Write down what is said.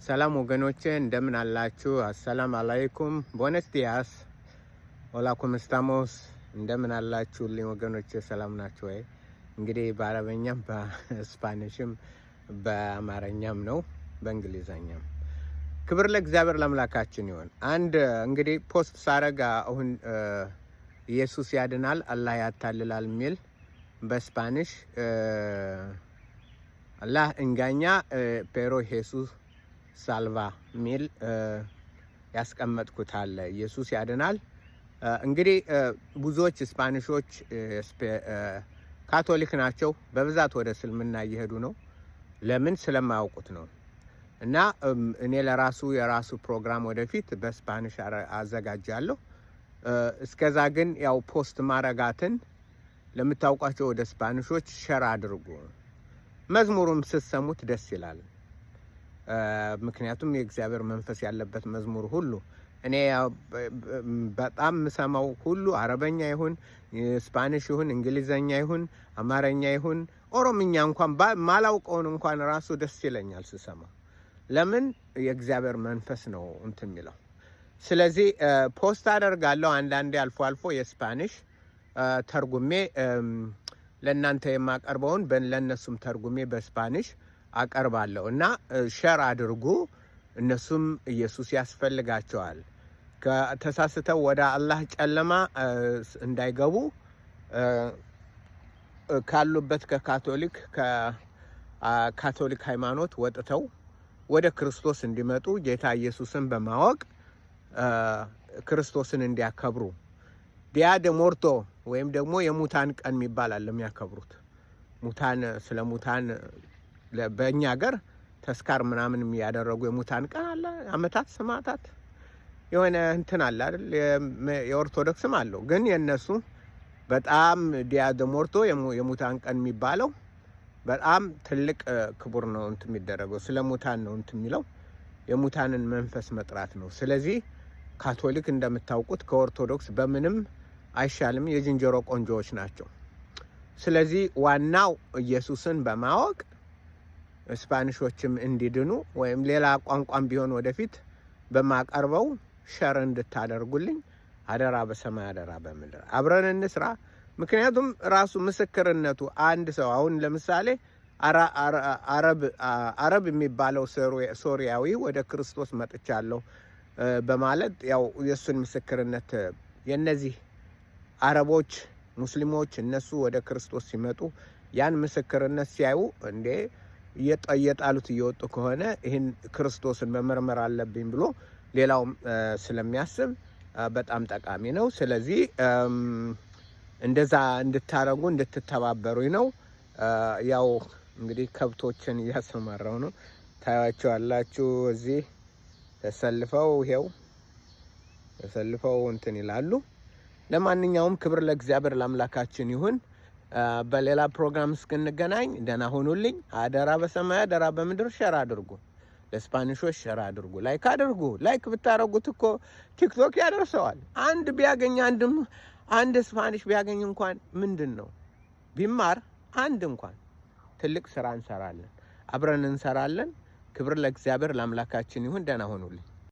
ሰላም ወገኖቼ እንደምን አላችሁ? አሰላም አለይኩም ቦነስ ዲያስ ሆላ ኮምስታሞስ እንደምን አላችሁልኝ ወገኖቼ? ሰላም ናችሁ ወይ? እንግዲህ በአረበኛም በስፓኒሽም በአማርኛም ነው በእንግሊዘኛም። ክብር ለእግዚአብሔር ለአምላካችን ይሁን። አንድ እንግዲህ ፖስት ሳረጋ አሁን ኢየሱስ ያድናል አላህ ያታልላል የሚል በስፓኒሽ አላህ እንጋኛ ፔሮ ኢየሱስ ሳልቫ ሚል ያስቀመጥኩት አለ። ኢየሱስ ያድናል። እንግዲህ ብዙዎች ስፓኒሾች ካቶሊክ ናቸው። በብዛት ወደ እስልምና እየሄዱ ነው። ለምን? ስለማያውቁት ነው። እና እኔ የራሱ ፕሮግራም ወደፊት በስፓኒሽ አዘጋጃለሁ። እስከዛ ግን ያው ፖስት ማረጋትን ለምታውቋቸው ወደ ስፓኒሾች ሸር አድርጉ። መዝሙሩም ስትሰሙት ደስ ይላል። ምክንያቱም የእግዚአብሔር መንፈስ ያለበት መዝሙር ሁሉ እኔ በጣም የምሰማው ሁሉ አረበኛ ይሁን ስፓኒሽ ይሁን እንግሊዘኛ ይሁን አማርኛ ይሁን ኦሮምኛ እንኳን ማላውቀውን እንኳን ራሱ ደስ ይለኛል ስሰማ። ለምን? የእግዚአብሔር መንፈስ ነው እንትን የሚለው። ስለዚህ ፖስት አደርጋለሁ አንዳንዴ አልፎ አልፎ የስፓኒሽ ተርጉሜ ለእናንተ የማቀርበውን ለእነሱም ተርጉሜ በስፓኒሽ አቀርባለሁ እና ሸር አድርጉ። እነሱም ኢየሱስ ያስፈልጋቸዋል። ከተሳስተው ወደ አላህ ጨለማ እንዳይገቡ ካሉበት ከካቶሊክ ሃይማኖት ወጥተው ወደ ክርስቶስ እንዲመጡ ጌታ ኢየሱስን በማወቅ ክርስቶስን እንዲያከብሩ ዲያ ደ ሞርቶ ወይም ደግሞ የሙታን ቀን የሚባል አለ የሚያከብሩት ስለ ሙታን በእኛ ሀገር ተስካር ምናምን ያደረጉ የሙታን ቀን አለ። አመታት ሰማዕታት የሆነ እንትን አለ አይደል? የኦርቶዶክስም አለው። ግን የነሱ በጣም ዲያ ደ ሞርቶ የሙታን ቀን የሚባለው በጣም ትልቅ ክቡር ነው እንትን የሚደረገው። ስለ ሙታን ነው እንትን የሚለው የሙታንን መንፈስ መጥራት ነው። ስለዚህ ካቶሊክ እንደምታውቁት ከኦርቶዶክስ በምንም አይሻልም። የዝንጀሮ ቆንጆዎች ናቸው። ስለዚህ ዋናው ኢየሱስን በማወቅ ስፓኒሾችም እንዲድኑ ወይም ሌላ ቋንቋም ቢሆን ወደፊት በማቀርበው ሸር እንድታደርጉልኝ አደራ፣ በሰማይ አደራ በምድር አብረን እንስራ። ምክንያቱም ራሱ ምስክርነቱ አንድ ሰው አሁን ለምሳሌ አረብ የሚባለው ሶሪያዊ ወደ ክርስቶስ መጥቻለሁ በማለት ያው የሱን ምስክርነት የነዚህ አረቦች ሙስሊሞች እነሱ ወደ ክርስቶስ ሲመጡ ያን ምስክርነት ሲያዩ እንዴ እየጣሉት እየወጡ ከሆነ ይህን ክርስቶስን መመርመር አለብኝ ብሎ ሌላውም ስለሚያስብ በጣም ጠቃሚ ነው። ስለዚህ እንደዛ እንድታረጉ እንድትተባበሩኝ ነው። ያው እንግዲህ ከብቶችን እያሰማራው ነው። ታያቸዋላችሁ። እዚህ ተሰልፈው እንትን ይላሉ። ለማንኛውም ክብር ለእግዚአብሔር ለአምላካችን ይሁን። በሌላ ፕሮግራም እስክንገናኝ ደህና ሁኑልኝ። አደራ በሰማይ አደራ በምድር ሸር አድርጉ። ለስፓኒሾች ሸር አድርጉ። ላይክ አድርጉ። ላይክ ብታረጉት እኮ ቲክቶክ ያደርሰዋል። አንድ ስፓኒሽ ቢያገኝ እንኳን ምንድን ነው ቢማር አንድ እንኳን ትልቅ ስራ እንሰራለን። አብረን እንሰራለን። ክብር ለእግዚአብሔር ለአምላካችን ይሁን። ደህና ሁኑልኝ።